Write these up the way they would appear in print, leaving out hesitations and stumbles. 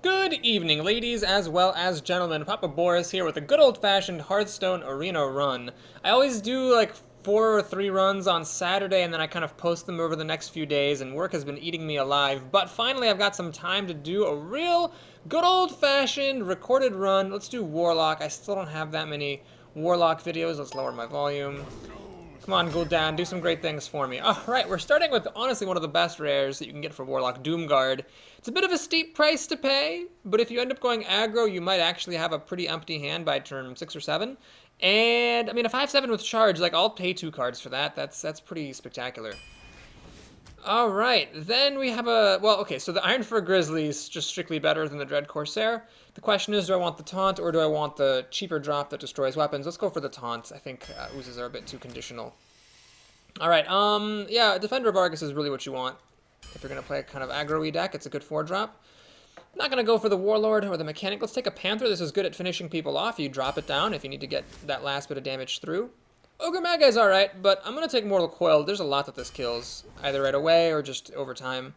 Good evening, ladies as well as gentlemen. Papa Boris here with a good old-fashioned Hearthstone arena run. I always do like 4 or 3 runs on Saturday and then I kind of post them over the next few days, and work has been eating me alive. But finally I've got some time to do a real good old-fashioned recorded run. Let's do Warlock. I still don't have that many Warlock videos. Let's lower my volume. Come on, go down, do some great things for me. Alright, we're starting with, honestly, one of the best rares that you can get for Warlock, Doomguard. It's a bit of a steep price to pay, but if you end up going aggro, you might actually have a pretty empty hand by turn 6 or 7. And, I mean, a 5/7 with charge, like, I'll pay 2 cards for that. That's pretty spectacular. Alright, then we have a... Well, okay, so the Ironfur Grizzly is just strictly better than the Dread Corsair. The question is, do I want the Taunt or do I want the cheaper drop that destroys weapons? Let's go for the Taunt. I think oozes are a bit too conditional. Alright, yeah, Defender of Argus is really what you want. If you're going to play a kind of aggro-y deck, it's a good 4-drop. Not going to go for the Warlord or the Mechanic. Let's take a Panther. This is good at finishing people off. You drop it down if you need to get that last bit of damage through. Ogre Magi is alright, but I'm going to take Mortal Coil. There's a lot that this kills, either right away or just over time.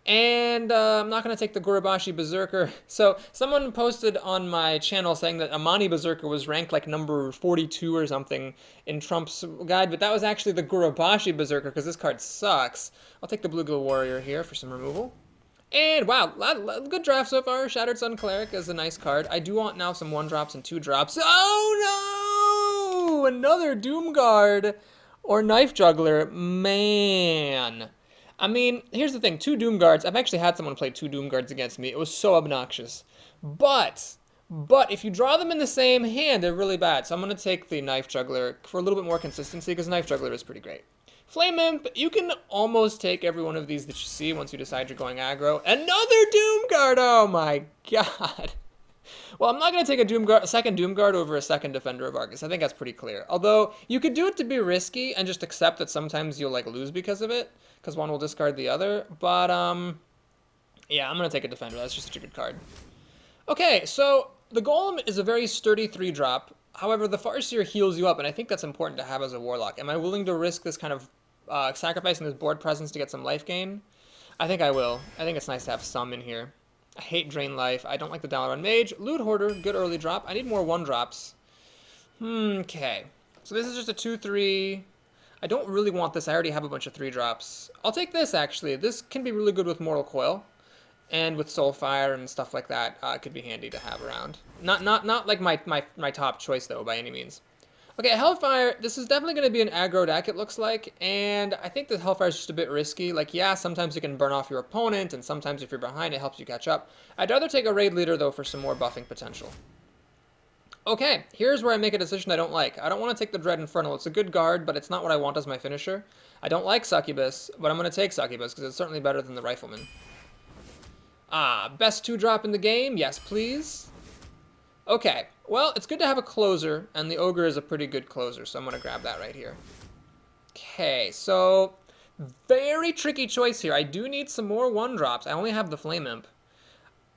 And I'm not going to take the Gurubashi Berserker. So someone posted on my channel saying that Amani Berserker was ranked like number 42 or something in Trump's guide, but that was actually the Gurubashi Berserker because this card sucks. I'll take the Blue Glow Warrior here for some removal. And wow, good draft so far. Shattered Sun Cleric is a nice card. I do want now some 1-drops and 2-drops. Oh no! Another Doomguard or Knife Juggler. Man. I mean, here's the thing. 2 Doomguards. I've actually had someone play 2 Doomguards against me. It was so obnoxious. But if you draw them in the same hand, they're really bad. So I'm going to take the Knife Juggler for a little bit more consistency because Knife Juggler is pretty great. Flame Imp, you can almost take every one of these that you see once you decide you're going aggro. Another Doomguard! Oh my god. Well, I'm not going to take a second Doomguard over a second Defender of Argus. I think that's pretty clear. Although, you could do it to be risky and just accept that sometimes you'll like lose because of it, because one will discard the other. But, yeah, I'm going to take a Defender. That's just such a good card. Okay, so the Golem is a very sturdy 3-drop. However, the Farseer heals you up, and I think that's important to have as a Warlock. Am I willing to risk this kind of sacrificing this board presence to get some life gain? I think I will. I think it's nice to have some in here. I hate Drain Life. I don't like the Dalaran Mage. Loot Hoarder, good early drop. I need more 1-drops. Okay. So this is just a 2/3. I don't really want this. I already have a bunch of 3-drops. I'll take this, actually. This can be really good with Mortal Coil. And with Soulfire and stuff like that, it could be handy to have around. Not like my top choice, though, by any means. Okay, Hellfire, this is definitely going to be an aggro deck, it looks like, and I think that Hellfire is just a bit risky. Like, yeah, sometimes you can burn off your opponent, and sometimes if you're behind, it helps you catch up. I'd rather take a Raid Leader, though, for some more buffing potential. Okay, here's where I make a decision I don't like. I don't want to take the Dread Infernal. It's a good guard, but it's not what I want as my finisher. I don't like Succubus, but I'm going to take Succubus, because it's certainly better than the Rifleman. Best 2-drop in the game? Yes, please. Okay, well, it's good to have a closer, and the Ogre is a pretty good closer, so I'm going to grab that right here. Okay, so very tricky choice here. I do need some more 1-drops. I only have the Flame Imp.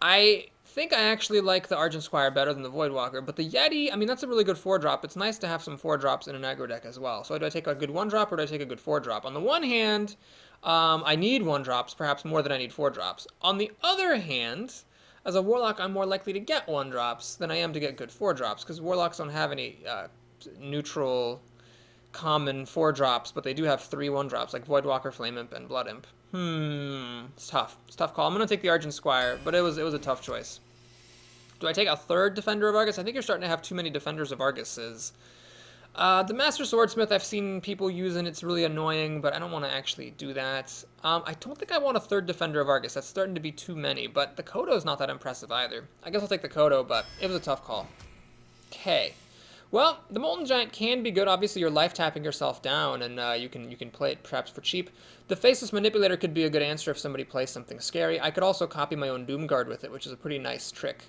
I think I actually like the Argent Squire better than the Voidwalker, but the Yeti, I mean, that's a really good 4-drop. It's nice to have some 4-drops in an aggro deck as well. So do I take a good 1-drop or do I take a good 4-drop? On the one hand, I need 1-drops, perhaps more than I need 4-drops. On the other hand, as a Warlock, I'm more likely to get 1-drops than I am to get good 4-drops, because Warlocks don't have any neutral, common 4-drops, but they do have 3 1-drops, like Voidwalker, Flame Imp, and Blood Imp. It's tough. It's a tough call. I'm going to take the Argent Squire, but it was a tough choice. Do I take a 3rd Defender of Argus? I think you're starting to have too many Defenders of Arguses. The Master Swordsmith I've seen people use, and it's really annoying, but I don't want to actually do that. I don't think I want a 3rd Defender of Argus. That's starting to be too many, but the Kodo is not that impressive either. I guess I'll take the Kodo, but it was a tough call. Okay. Well, the Molten Giant can be good. Obviously, you're life tapping yourself down, and you can play it perhaps for cheap. The Faceless Manipulator could be a good answer if somebody plays something scary. I could also copy my own Doomguard with it, which is a pretty nice trick.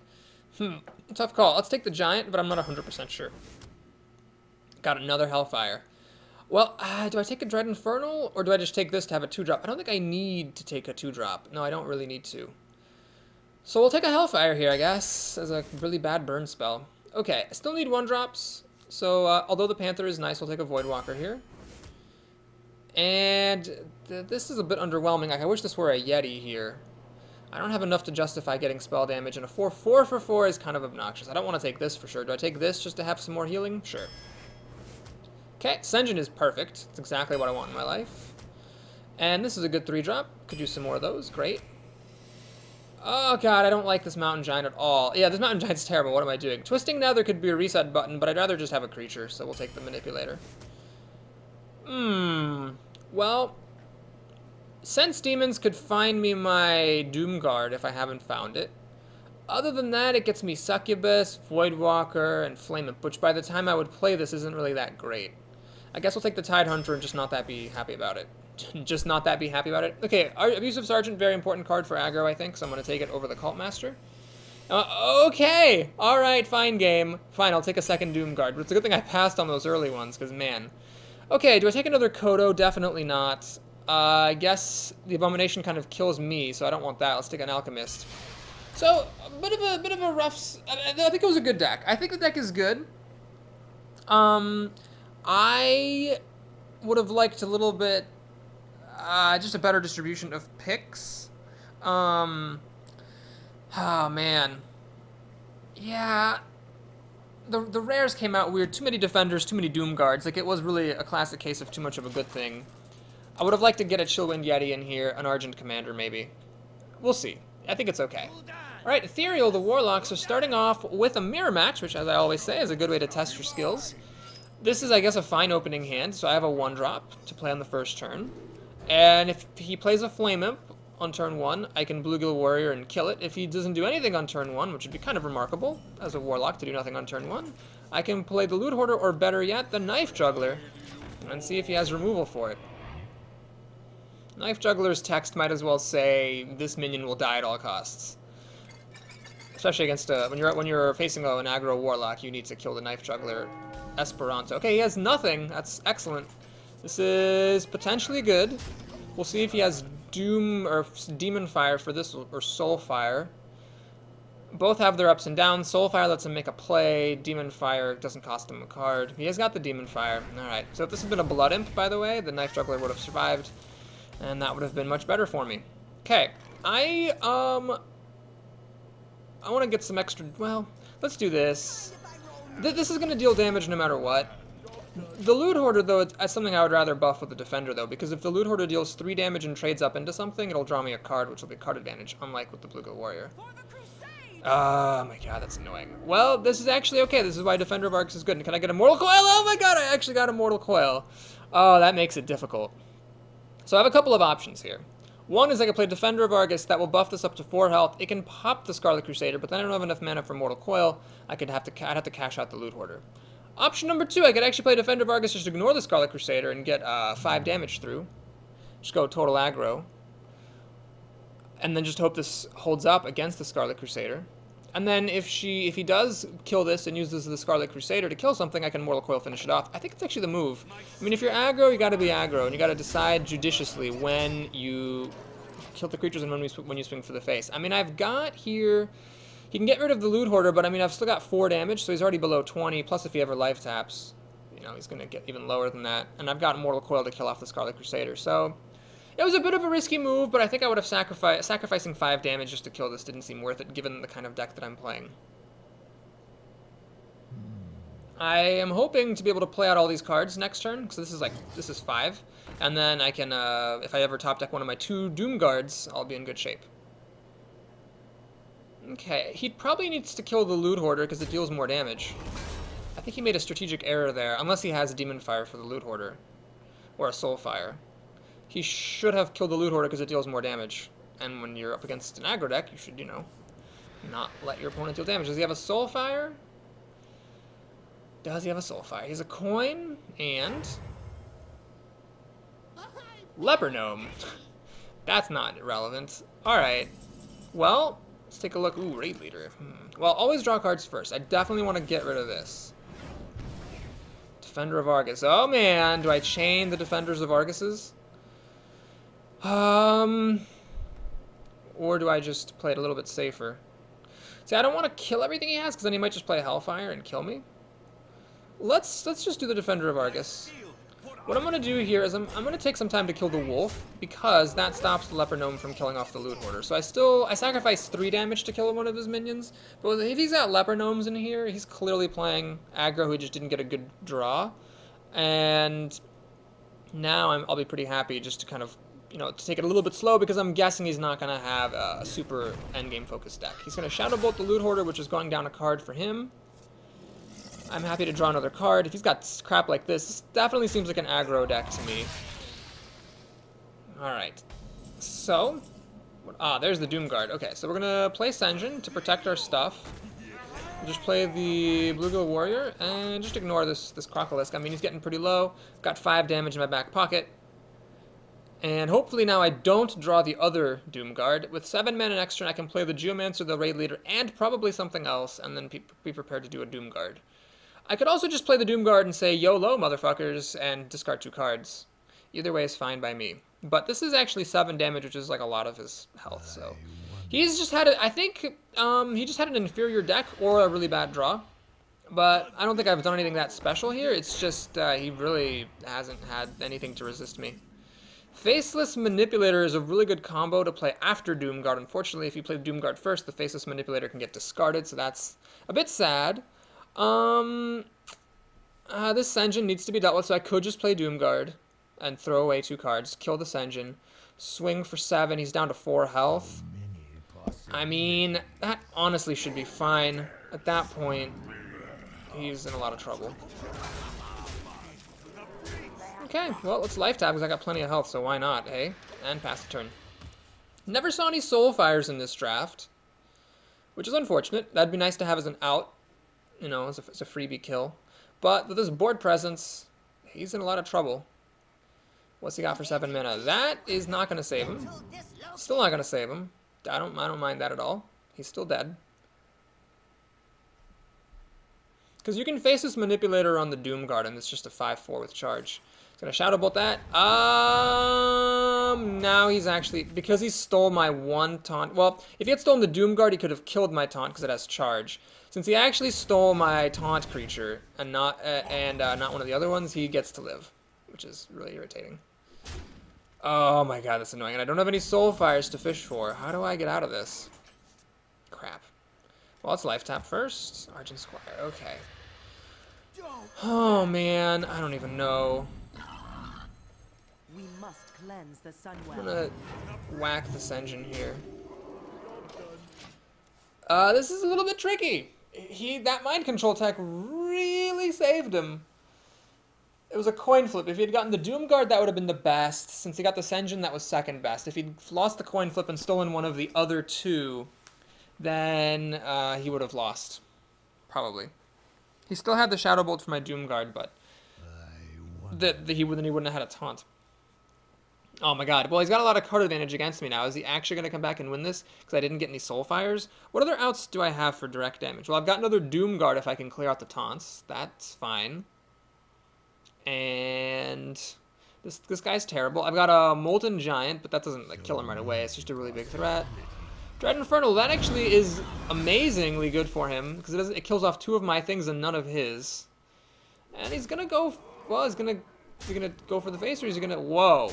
Tough call. Let's take the Giant, but I'm not 100% sure. Got another Hellfire. Well, do I take a Dread Infernal, or do I just take this to have a 2-drop? I don't think I need to take a 2-drop. No, I don't really need to. So we'll take a Hellfire here, I guess, as a really bad burn spell. Okay, I still need 1-drops, so although the Panther is nice, we'll take a Voidwalker here. And this is a bit underwhelming. Like, I wish this were a Yeti here. I don't have enough to justify getting spell damage, and a 4/4 for 4 is kind of obnoxious. I don't want to take this for sure. Do I take this just to have some more healing? Sure. Okay, Sen'jin is perfect. It's exactly what I want in my life. And this is a good 3-drop. Could use some more of those. Great. Oh god, I don't like this Mountain Giant at all. Yeah, this Mountain Giant's terrible. What am I doing? Twisting Nether could be a reset button, but I'd rather just have a creature, so we'll take the Manipulator. Well, Sense Demons could find me my Doomguard if I haven't found it. Other than that, it gets me Succubus, Voidwalker, and Flame Imp, which by the time I would play this isn't really that great. I guess we'll take the Tidehunter and just not that be happy about it. Just not that be happy about it. Okay, Abusive Sergeant, very important card for aggro, I think, so I'm going to take it over the Cult Master. Okay! Alright, fine game. Fine, I'll take a second Doomguard, but it's a good thing I passed on those early ones, because man. Okay, do I take another Kodo? Definitely not. I guess the Abomination kind of kills me, so I don't want that. Let's take an Alchemist. So, a bit of a rough... I think it was a good deck. I think the deck is good. I would have liked a little bit... just a better distribution of picks. Oh, man. Yeah. The rares came out weird. Too many Defenders, too many Doomguards. Like, it was really a classic case of too much of a good thing. I would have liked to get a Chillwind Yeti in here, an Argent Commander, maybe. We'll see. I think it's okay. Alright, Ethereal, the Warlocks, are starting off with a Mirror Match, which, as I always say, is a good way to test your skills. This is, I guess, a fine opening hand, so I have a 1-drop to play on the first turn. And if he plays a Flame Imp on turn 1, I can Bluegill Warrior and kill it. If he doesn't do anything on turn 1, which would be kind of remarkable as a Warlock to do nothing on turn 1, I can play the Loot Hoarder, or better yet, the Knife Juggler, and see if he has removal for it. Knife Juggler's text might as well say, this minion will die at all costs. Especially against when you're facing an aggro Warlock, you need to kill the Knife Juggler Esperanto. Okay, he has nothing. That's excellent. This is potentially good. We'll see if he has Doom or Demonfire for this, or Soulfire. Both have their ups and downs. Soulfire lets him make a play. Demonfire doesn't cost him a card. He has got the Demonfire. Alright, so if this had been a Blood Imp, by the way, the Knife Juggler would have survived. And that would have been much better for me. Okay, I want to get some extra... Well, let's do this. This is going to deal damage no matter what. The Loot Hoarder, though, it's something I would rather buff with the Defender, though, because if the Loot Hoarder deals 3 damage and trades up into something, it'll draw me a card, which will be card advantage, unlike with the Bluegill Warrior. Oh my god, that's annoying. Well, this is actually okay. This is why Defender of Arcs is good. And can I get a Mortal Coil? Oh my god, I actually got a Mortal Coil. Oh, that makes it difficult. So I have a couple of options here. One is I can play Defender of Argus that will buff this up to 4 health. It can pop the Scarlet Crusader, but then I don't have enough mana for Mortal Coil. I'd have to cash out the Loot Hoarder. Option number 2, I could actually play Defender of Argus, just ignore the Scarlet Crusader and get 5 damage through. Just go total aggro. And then just hope this holds up against the Scarlet Crusader. And then if he does kill this and uses the Scarlet Crusader to kill something, I can Mortal Coil finish it off. I think it's actually the move. I mean, if you're aggro, you gotta be aggro, and you gotta decide judiciously when you kill the creatures and when you swing for the face. I mean, I've got here... He can get rid of the Loot Hoarder, but I mean, I've still got 4 damage, so he's already below 20, plus if he ever life taps, you know, he's gonna get even lower than that. And I've got Mortal Coil to kill off the Scarlet Crusader, so... It was a bit of a risky move, but I think I would have sacrificing 5 damage just to kill this didn't seem worth it, given the kind of deck that I'm playing. I am hoping to be able to play out all these cards next turn, because this is 5, and then I can, if I ever top deck one of my 2 Doomguards, I'll be in good shape. Okay, he probably needs to kill the Loot Hoarder because it deals more damage. I think he made a strategic error there, unless he has a Demonfire for the Loot Hoarder, or a Soulfire. He should have killed the Loot Hoarder because it deals more damage. And when you're up against an aggro deck, you should, you know, not let your opponent deal damage. Does he have a Soulfire? Does he have a Soulfire? He has a coin and... Leper Gnome. That's not relevant. Alright. Well, let's take a look. Ooh, Raid Leader. Well, always draw cards first. I definitely want to get rid of this. Defender of Argus. Oh man, do I chain the Defenders of Arguses? Or do I just play it a little bit safer? See, I don't want to kill everything he has, because then he might just play Hellfire and kill me. Let's just do the Defender of Argus. What I'm going to do here is I'm going to take some time to kill the wolf, because that stops the leper gnome from killing off the loot hoarder. So I sacrifice 3 damage to kill one of his minions, but if he's got leper gnomes in here, he's clearly playing aggro who just didn't get a good draw. And now I'll be pretty happy just to kind of, you know, to take it a little bit slow, because I'm guessing he's not going to have a super endgame focused deck. He's going to Shadow Bolt the loot hoarder, which is going down a card for him. I'm happy to draw another card. If he's got crap like this definitely seems like an aggro deck to me. Alright. So, there's the Doomguard. Okay, so we're going to play Sen'jin to protect our stuff. We'll just play the Bluegill Warrior and just ignore this Crocolisk. I mean, he's getting pretty low. Got 5 damage in my back pocket. And hopefully now I don't draw the other Doomguard. With 7 mana extra, I can play the Geomancer, the Raid Leader, and probably something else, and then be prepared to do a Doomguard. I could also just play the Doomguard and say, YOLO, motherfuckers, and discard 2 cards. Either way is fine by me. But this is actually 7 damage, which is like a lot of his health, so... He's just had, I think, he just had an inferior deck or a really bad draw. But I don't think I've done anything that special here. It's just, he really hasn't had anything to resist me. Faceless Manipulator is a really good combo to play after Doomguard. Unfortunately, if you play Doomguard first, the Faceless Manipulator can get discarded, so that's a bit sad. This Sen'jin needs to be dealt with, so I could just play Doomguard and throw away 2 cards, kill the Sen'jin, swing for 7, he's down to 4 health. I mean, that honestly should be fine. At that point, he's in a lot of trouble. Okay, well, let's life tap because I got plenty of health, so why not, eh? And pass the turn. Never saw any Soulfires in this draft, which is unfortunate. That'd be nice to have as an out, you know, as a freebie kill. But with his board presence, he's in a lot of trouble. What's he got for 7 mana? That is not going to save him. Still not going to save him. I don't mind that at all. He's still dead. Because you can face this Manipulator on the Doomguard, and it's just a 5/4 with charge. He's going to Shadow Bolt that. Now he's actually... Because he stole my 1 taunt... Well, if he had stolen the Doomguard, he could have killed my taunt because it has charge. Since he actually stole my taunt creature and not one of the other ones, he gets to live, which is really irritating. Oh my god, that's annoying. And I don't have any Soulfires to fish for. How do I get out of this? Crap. Well, let's life tap first. Argent Squire, okay. Oh man, I don't even know. We must cleanse the Sunwell. I'm gonna whack the Sen'jin here. This is a little bit tricky. That mind control tech really saved him. It was a coin flip. If he had gotten the Doomguard, that would have been the best. Since he got the Sen'jin, that was second best. If he'd lost the coin flip and stolen one of the other 2, then he would have lost. Probably. He still had the Shadow Bolt for my Doomguard, but then he wouldn't have had a taunt. Oh my god. Well, he's got a lot of card advantage against me now. Is he actually going to come back and win this? Because I didn't get any Soulfires. What other outs do I have for direct damage? Well, I've got another Doomguard if I can clear out the taunts. That's fine. And this guy's terrible. I've got a Molten Giant, but that doesn't like kill him right away. It's just a really big threat. Dread Infernal, that actually is amazingly good for him because it kills off 2 of my things and none of his. And he's gonna go. Well, is he gonna go for the face or is he gonna? Whoa.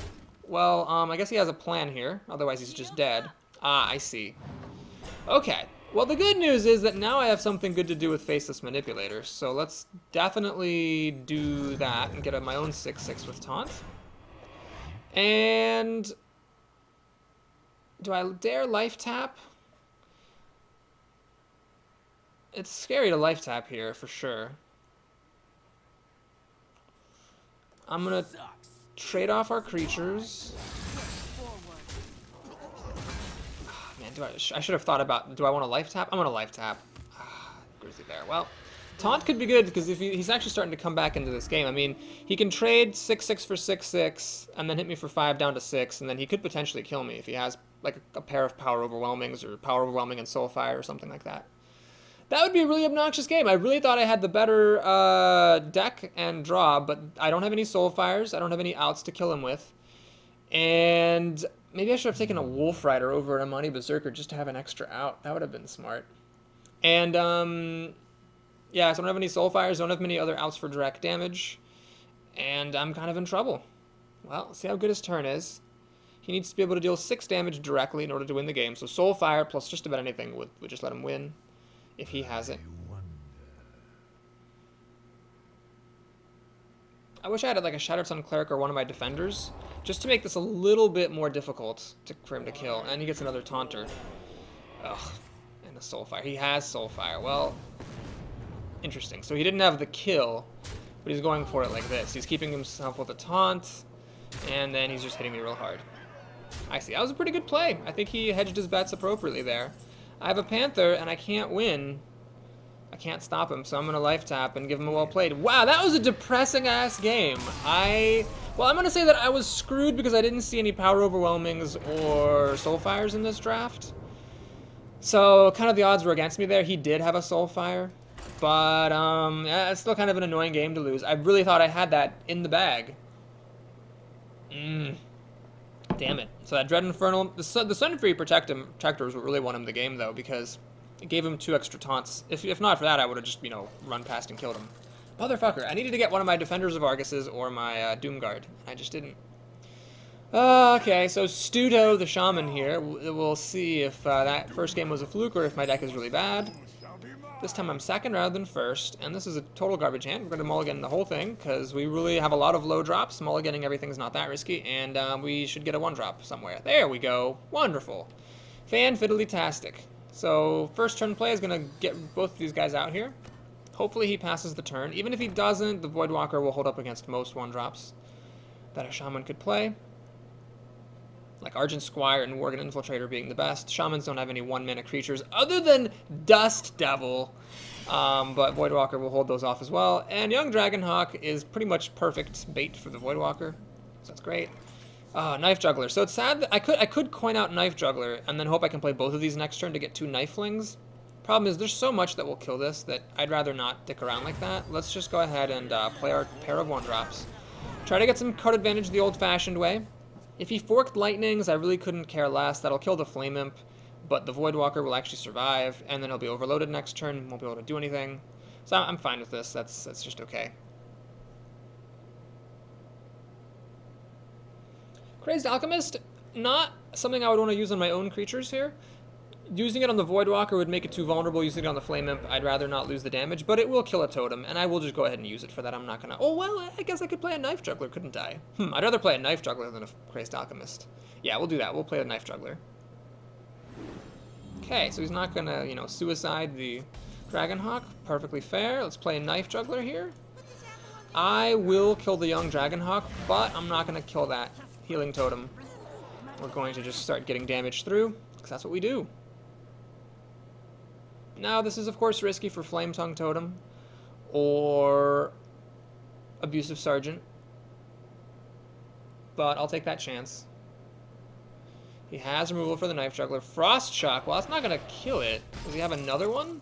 Well, I guess he has a plan here. Otherwise, he's just dead. Ah, I see. Okay. Well, the good news is that now I have something good to do with Faceless Manipulator, so let's definitely do that and get my own 6/6 with Taunt. And do I dare life tap? It's scary to life tap here, for sure. I'm gonna trade off our creatures. Man, I should have thought about, do I want to life tap? I'm going to life tap. Grizzly Bear. Well, Taunt could be good because if he's actually starting to come back into this game. I mean, he can trade 6/6 for 6/6 and then hit me for 5 down to 6, and then he could potentially kill me if he has like a pair of Power Overwhelmings or Power Overwhelming and Soulfire or something like that. That would be a really obnoxious game. I really thought I had the better deck and draw, but I don't have any Soulfires. I don't have any outs to kill him with. And maybe I should have taken a Wolf Rider over an Amani Berserker just to have an extra out. That would have been smart. And, yeah, so I don't have any Soulfires. Don't have many other outs for direct damage. And I'm kind of in trouble. Well, see how good his turn is. He needs to be able to deal 6 damage directly in order to win the game. So Soulfire plus just about anything would just let him win if he has it. I wish I had like a Shattered Sun Cleric or one of my defenders, just to make this a little bit more difficult for him to kill. And he gets another Taunter. Ugh, and a Soulfire. He has Soulfire. Well, interesting. So he didn't have the kill, but he's going for it like this. He's keeping himself with a taunt, and then he's just hitting me real hard. I see. That was a pretty good play. I think he hedged his bets appropriately there. I have a Panther, and I can't win. I can't stop him, so I'm going to life tap and give him a well played. Wow, that was a depressing-ass game. Well, I'm going to say that I was screwed because I didn't see any Power Overwhelmings or Soulfires in this draft. So, kind of the odds were against me there. He did have a Soulfire. But, yeah, it's still kind of an annoying game to lose. I really thought I had that in the bag. Damn it. So that Dread Infernal... The Sunfree Protectors would really won him the game, though, because... it gave him 2 extra taunts. If not for that, I would have just, you know, run past and killed him. Motherfucker, I needed to get one of my Defenders of Arguses or my Doomguard. I just didn't. Okay, so Stuto, the Shaman here. We'll see if that first game was a fluke or if my deck is really bad. This time I'm second rather than first, and this is a total garbage hand. We're going to mulligan the whole thing, because we really have a lot of low drops. Mulliganing everything's not that risky, and we should get a 1-drop somewhere. There we go. Wonderful. Fan-fiddly-tastic. So, first turn play is going to get both of these guys out here. Hopefully he passes the turn. Even if he doesn't, the Voidwalker will hold up against most 1-drops that a Shaman could play. Like Argent Squire and Worgen Infiltrator being the best. Shamans don't have any 1-mana creatures other than Dust Devil. But Voidwalker will hold those off as well. And Young Dragonhawk is pretty much perfect bait for the Voidwalker. So that's great. Knife Juggler. So it's sad that I could coin out Knife Juggler and then hope I can play both of these next turn to get 2 Knifelings. Problem is there's so much that will kill this that I'd rather not dick around like that. Let's just go ahead and play our pair of 1-drops. Try to get some card advantage the old-fashioned way. If he forked Lightnings, I really couldn't care less. That'll kill the Flame Imp, but the Voidwalker will actually survive, and then he'll be overloaded next turn, won't be able to do anything. So I'm fine with this. That's just okay. Crazed Alchemist, not something I would want to use on my own creatures here. Using it on the Voidwalker would make it too vulnerable. Using it on the Flame Imp, I'd rather not lose the damage, but it will kill a totem, and I will just go ahead and use it for that. I'm not going to... Oh, well, I guess I could play a Knife Juggler, couldn't I? I'd rather play a Knife Juggler than a Crazed Alchemist. Yeah, we'll do that. We'll play a Knife Juggler. Okay, so he's not going to, you know, suicide the Dragonhawk. Perfectly fair. Let's play a Knife Juggler here. I will kill the Young Dragonhawk, but I'm not going to kill that Healing Totem. We're going to just start getting damage through, because that's what we do. Now, this is, of course, risky for Flame Tongue Totem or Abusive Sergeant, but I'll take that chance. He has removal for the Knife Juggler. Frost Shock, well, that's not going to kill it. Does he have another one?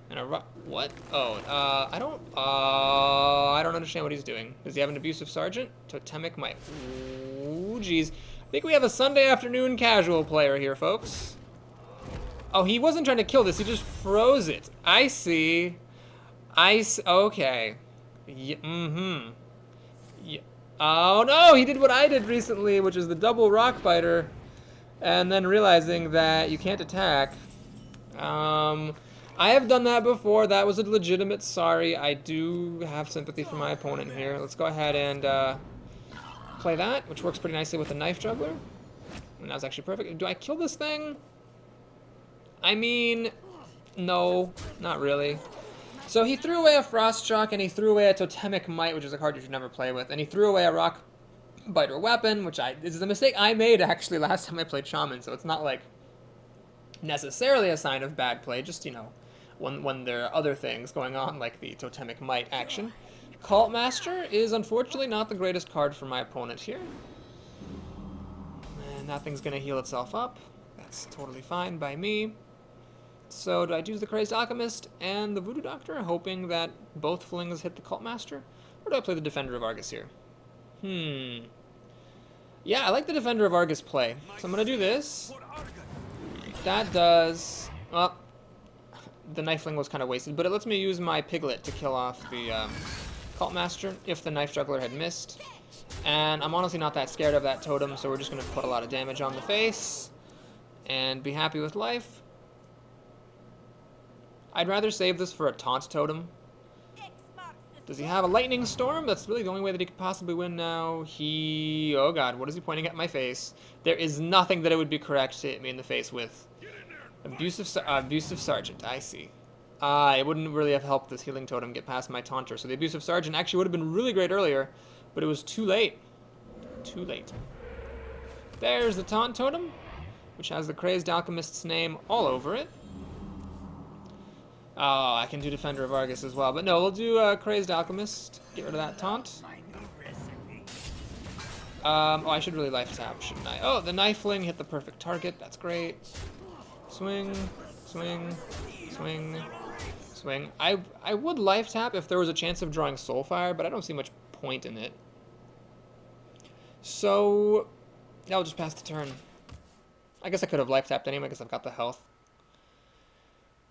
And a... What? Oh, I don't understand what he's doing. Does he have an Abusive Sergeant? Totemic Might. Ooh, jeez. I think we have a Sunday afternoon casual player here, folks. Oh, he wasn't trying to kill this. He just froze it. I see. Okay. Yeah, yeah. Oh, no! He did what I did recently, which is the double Rock Biter, and then realizing that you can't attack. I have done that before. That was a legitimate sorry. I do have sympathy for my opponent here. Let's go ahead and play that, which works pretty nicely with the Knife Juggler. And that was actually perfect. Do I kill this thing? I mean, no, not really. So he threw away a Frost Shock, and he threw away a Totemic Might, which is a card you should never play with, and he threw away a Rock Biter Weapon, which this is a mistake I made, actually, last time I played Shaman, so it's not, like, necessarily a sign of bad play, just, you know, when there are other things going on, like the Totemic Might action. Cult Master is, unfortunately, not the greatest card for my opponent here. And that thing's going to heal itself up. That's totally fine by me. So do I use the Crazed Alchemist and the Voodoo Doctor, hoping that both flings hit the Cult Master? Or do I play the Defender of Argus here? Yeah, I like the Defender of Argus play. So I'm going to do this. That does... Well, the Knifling was kind of wasted, but it lets me use my Piglet to kill off the Cult Master if the Knife Juggler had missed. And I'm honestly not that scared of that totem, so we're just going to put a lot of damage on the face and be happy with life. I'd rather save this for a taunt totem. Does he have a lightning storm? That's really the only way that he could possibly win now. Oh god, what is he pointing at my face? There is nothing that it would be correct to hit me in the face with. Abusive Sergeant, I see. It wouldn't really have helped this healing totem get past my taunter, so the Abusive Sergeant actually would have been really great earlier, but it was too late. Too late. There's the taunt totem, which has the Crazed Alchemist's name all over it. Oh, I can do Defender of Argus as well. But no, we'll do Crazed Alchemist. Get rid of that taunt. Oh, I should really life tap, shouldn't I? Oh, the Knifling hit the perfect target. That's great. Swing, swing, swing, swing. I would life tap if there was a chance of drawing Soulfire, but I don't see much point in it. So, yeah, I'll just pass the turn. I guess I could have life tapped anyway because I've got the health.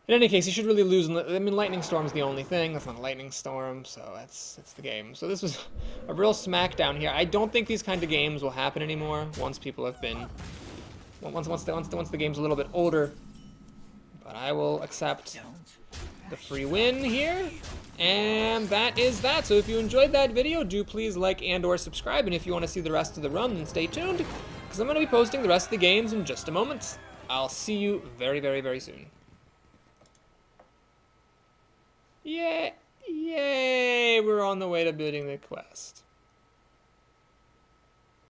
In any case, you should really lose. I mean, Lightning Storm's the only thing. That's not a Lightning Storm, so that's the game. So this was a real smackdown here. I don't think these kind of games will happen anymore once people have been... Once the game's a little bit older. But I will accept the free win here. And that is that. So if you enjoyed that video, do please like and or subscribe. And if you want to see the rest of the run, then stay tuned, because I'm going to be posting the rest of the games in just a moment. I'll see you very, very, very soon. Yay! We're on the way to beating the quest.